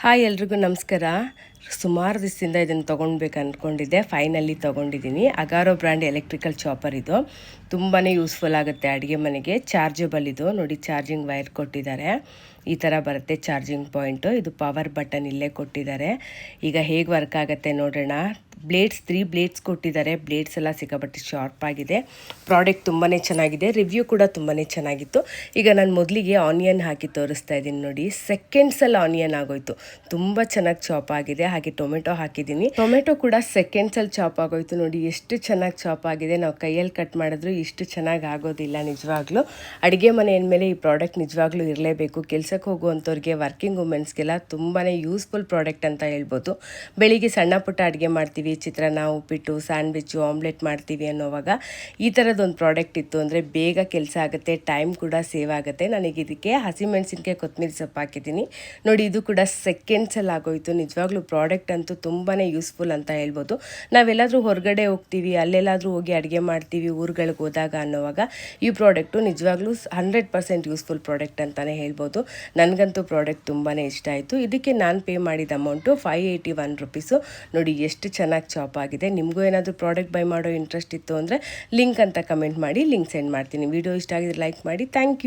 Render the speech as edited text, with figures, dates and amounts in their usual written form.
Hi ಎಲ್ರಿಗೂ ನಮಸ್ಕಾರ. ಸುಮಾರು ದಿವಸದಿಂದ ಇದನ್ನು ತೊಗೊಳ್ಬೇಕು ಅಂದ್ಕೊಂಡಿದ್ದೆ. ಫೈನಲಿ ತೊಗೊಂಡಿದ್ದೀನಿ. ಅಗಾರೋ ಬ್ರ್ಯಾಂಡ್ ಎಲೆಕ್ಟ್ರಿಕಲ್ ಚಾಪರ್ ಇದು. ತುಂಬಾ ಯೂಸ್ಫುಲ್ ಆಗುತ್ತೆ ಅಡುಗೆ ಮನೆಗೆ. ಚಾರ್ಜಬಲ್ ಇದು. ನೋಡಿ, ಚಾರ್ಜಿಂಗ್ ವೈರ್ ಕೊಟ್ಟಿದ್ದಾರೆ. ಈ ಥರ ಬರುತ್ತೆ ಚಾರ್ಜಿಂಗ್ ಪಾಯಿಂಟು. ಇದು ಪವರ್ ಬಟನ್ ಇಲ್ಲೇ ಕೊಟ್ಟಿದ್ದಾರೆ. ಈಗ ಹೇಗೆ ವರ್ಕ್ ಆಗುತ್ತೆ ನೋಡೋಣ. ಬ್ಲೇಡ್ಸ್ 3 ಬ್ಲೇಡ್ಸ್ ಕೊಟ್ಟಿದ್ದಾರೆ. ಬ್ಲೇಡ್ಸ್ ಎಲ್ಲ ಸಿಕ್ಕಾಪಟ್ಟೆ ಶಾರ್ಪ್ ಆಗಿದೆ. ಪ್ರಾಡಕ್ಟ್ ತುಂಬಾ ಚೆನ್ನಾಗಿದೆ. ರಿವ್ಯೂ ಕೂಡ ತುಂಬಾ ಚೆನ್ನಾಗಿತ್ತು. ಈಗ ನಾನು ಮೊದಲಿಗೆ ಆನಿಯನ್ ಹಾಕಿ ತೋರಿಸ್ತಾ ಇದ್ದೀನಿ ನೋಡಿ. ಸೆಕೆಂಡ್ಸಲ್ಲಿ ಆನಿಯನ್ ಆಗೋಯ್ತು. ತುಂಬ ಚೆನ್ನಾಗಿ ಚಾಪ್ ಆಗಿದೆ. ಹಾಗೆ ಟೊಮೆಟೊ ಹಾಕಿದ್ದೀನಿ. ಟೊಮೆಟೊ ಕೂಡ ಸೆಕೆಂಡ್ಸಲ್ಲಿ ಚಾಪ್ ಆಗೋಯ್ತು. ನೋಡಿ ಎಷ್ಟು ಚೆನ್ನಾಗಿ ಚಾಪ್ ಆಗಿದೆ. ನಾವು ಕೈಯಲ್ಲಿ ಕಟ್ ಮಾಡಿದ್ರು ಇಷ್ಟು ಚೆನ್ನಾಗಿ ಆಗೋದಿಲ್ಲ ನಿಜವಾಗ್ಲೂ. ಅಡುಗೆ ಮನೆ ಅಂದಮೇಲೆ ಈ ಪ್ರಾಡಕ್ಟ್ ನಿಜವಾಗ್ಲೂ ಇರಲೇಬೇಕು. ಕೆಲಸಕ್ಕೆ ಹೋಗುವಂಥವ್ರಿಗೆ, ವರ್ಕಿಂಗ್ ವುಮೆನ್ಸ್ಗೆಲ್ಲ ತುಂಬಾ ಯೂಸ್ಫುಲ್ ಪ್ರಾಡಕ್ಟ್ ಅಂತ ಹೇಳ್ಬೋದು. ಬೆಳಿಗ್ಗೆ ಸಣ್ಣ ಪುಟ್ಟ ಅಡುಗೆ ಮಾಡ್ತೀವಿ, ಚಿತ್ರಾನ್ನ, ಉಪ್ಪಿಟ್ಟು, ಸ್ಯಾಂಡ್ವಿಚ್ಚು, ಆಮ್ಲೆಟ್ ಮಾಡ್ತೀವಿ ಅನ್ನೋವಾಗ ಈ ಥರದೊಂದು ಪ್ರಾಡಕ್ಟ್ ಇತ್ತು ಅಂದರೆ ಬೇಗ ಕೆಲಸ ಆಗುತ್ತೆ, ಟೈಮ್ ಕೂಡ ಸೇವ್ ಆಗುತ್ತೆ. ನನಗೆ ಇದಕ್ಕೆ ಹಸಿಮೆಣಸಿನ್ಕಾಯಿ, ಕೊತ್ತಂಬರಿ ಸೊಪ್ಪು ಹಾಕಿದ್ದೀನಿ ನೋಡಿ. ಇದು ಕೂಡ ಸೆಕೆಂಡ್ಸಲ್ಲಿ ಆಗೋಯ್ತು. ನಿಜವಾಗ್ಲೂ ಪ್ರಾಡಕ್ಟ್ ಅಂತೂ ತುಂಬಾ ಯೂಸ್ಫುಲ್ ಅಂತ ಹೇಳ್ಬೋದು. ನಾವೆಲ್ಲಾದರೂ ಹೊರಗಡೆ ಹೋಗ್ತೀವಿ, ಅಲ್ಲೆಲ್ಲಾದರೂ ಹೋಗಿ ಅಡುಗೆ ಮಾಡ್ತೀವಿ ಊರುಗಳಿಗೆ ಹೋದಾಗ ಅನ್ನೋವಾಗ ಈ ಪ್ರಾಡಕ್ಟು ನಿಜವಾಗ್ಲೂ 100% ಯೂಸ್ಫುಲ್ ಪ್ರಾಡಕ್ಟ್ ಅಂತಲೇ ಹೇಳ್ಬೋದು. ನನಗಂತೂ ಪ್ರಾಡಕ್ಟ್ ತುಂಬಾ ಇಷ್ಟ ಆಯಿತು. ಇದಕ್ಕೆ ನಾನು ಪೇ ಮಾಡಿದ ಅಮೌಂಟು 581 ರುಪೀಸು. ನೋಡಿ ಎಷ್ಟು ಚೆನ್ನಾಗಿ ಚಾಪ್ ಆಗಿದೆ. ನಿಮಗೂ ಏನಾದರೂ ಪ್ರಾಡಕ್ಟ್ ಬೈ ಮಾಡೋ ಇಂಟ್ರೆಸ್ಟ್ ಇತ್ತು ಅಂದರೆ ಲಿಂಕ್ ಅಂತ ಕಮೆಂಟ್ ಮಾಡಿ, ಲಿಂಕ್ ಸೆಂಡ್ ಮಾಡ್ತೀನಿ. ವಿಡಿಯೋ ಇಷ್ಟ ಆಗಿದ್ರೆ ಲೈಕ್ ಮಾಡಿ. Thank you.